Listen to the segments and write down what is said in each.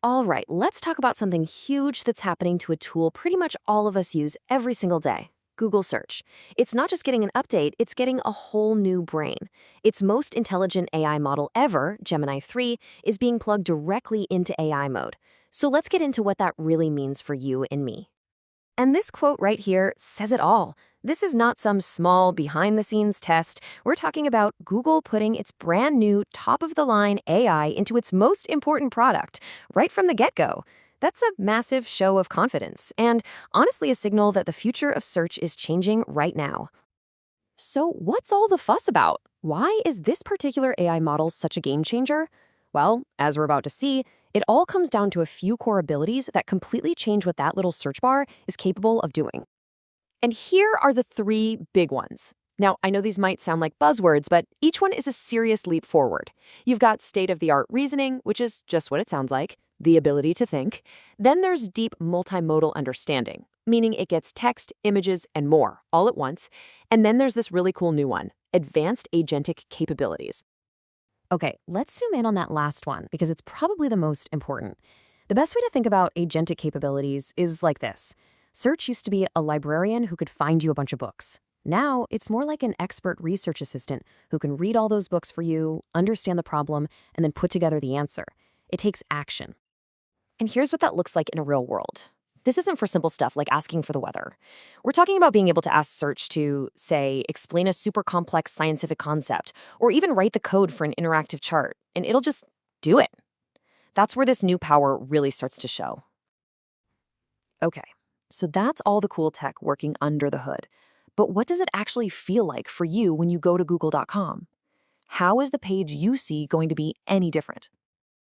All right, let's talk about something huge that's happening to a tool pretty much all of us use every single day. Google Search. It's not just getting an update, it's getting a whole new brain. Its most intelligent AI model ever, Gemini 3, is being plugged directly into AI mode. So let's get into what that really means for you and me. And this quote right here says it all. This is not some small behind-the-scenes test. We're talking about Google putting its brand new top-of-the-line AI into its most important product right from the get-go. That's a massive show of confidence, and honestly a signal that the future of search is changing right now. So what's all the fuss about? Why is this particular AI model such a game changer? Well, as we're about to see, it all comes down to a few core abilities that completely change what that little search bar is capable of doing. And here are the three big ones. Now, I know these might sound like buzzwords, but each one is a serious leap forward. You've got state-of-the-art reasoning, which is just what it sounds like, the ability to think. Then there's deep multimodal understanding, meaning it gets text, images, and more all at once. And then there's this really cool new one, advanced agentic capabilities. Okay, let's zoom in on that last one because it's probably the most important. The best way to think about agentic capabilities is like this. Search used to be a librarian who could find you a bunch of books. Now, it's more like an expert research assistant who can read all those books for you, understand the problem, and then put together the answer. It takes action. And here's what that looks like in a real world. This isn't for simple stuff like asking for the weather. We're talking about being able to ask Search to, say, explain a super complex scientific concept, or even write the code for an interactive chart, and it'll just do it. That's where this new power really starts to show. Okay, so that's all the cool tech working under the hood. But what does it actually feel like for you when you go to google.com? How is the page you see going to be any different?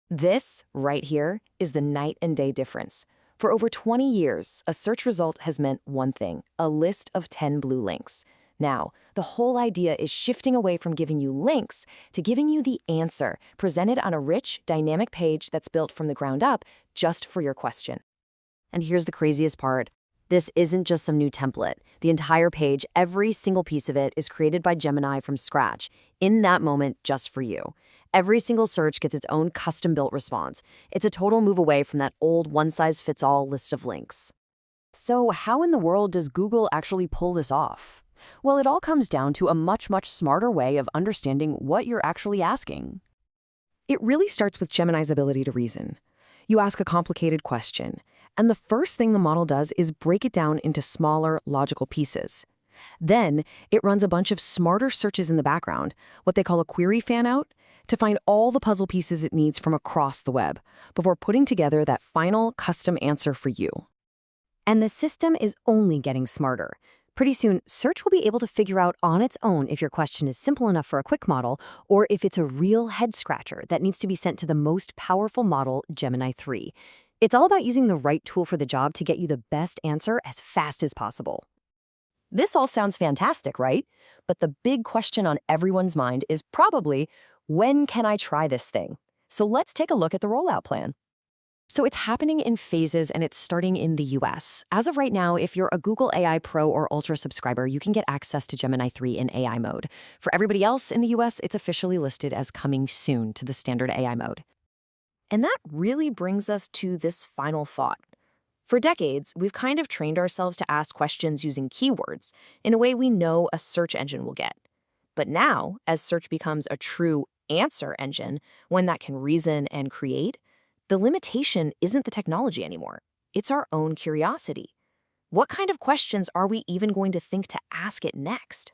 This, right here, is the night and day difference. For over 20 years, a search result has meant one thing, a list of 10 blue links. Now, the whole idea is shifting away from giving you links to giving you the answer, presented on a rich, dynamic page that's built from the ground up just for your question. And here's the craziest part. This isn't just some new template. The entire page, every single piece of it, is created by Gemini from scratch, in that moment just for you. Every single search gets its own custom-built response. It's a total move away from that old one-size-fits-all list of links. So how in the world does Google actually pull this off? Well, it all comes down to a much smarter way of understanding what you're actually asking. It really starts with Gemini's ability to reason. You ask a complicated question, and the first thing the model does is break it down into smaller, logical pieces. Then, it runs a bunch of smarter searches in the background, what they call a query fan-out, to find all the puzzle pieces it needs from across the web, before putting together that final custom answer for you. And the system is only getting smarter. Pretty soon, Search will be able to figure out on its own if your question is simple enough for a quick model, or if it's a real head-scratcher that needs to be sent to the most powerful model, Gemini 3. It's all about using the right tool for the job to get you the best answer as fast as possible. This all sounds fantastic, right? But the big question on everyone's mind is probably, when can I try this thing? So let's take a look at the rollout plan. So it's happening in phases, and it's starting in the US. As of right now, if you're a Google AI Pro or Ultra subscriber, you can get access to Gemini 3 in AI mode. For everybody else in the US, it's officially listed as coming soon to the standard AI mode. And that really brings us to this final thought. For decades, we've kind of trained ourselves to ask questions using keywords in a way we know a search engine will get. But now, as search becomes a true answer engine, one that can reason and create, the limitation isn't the technology anymore. It's our own curiosity. What kind of questions are we even going to think to ask it next?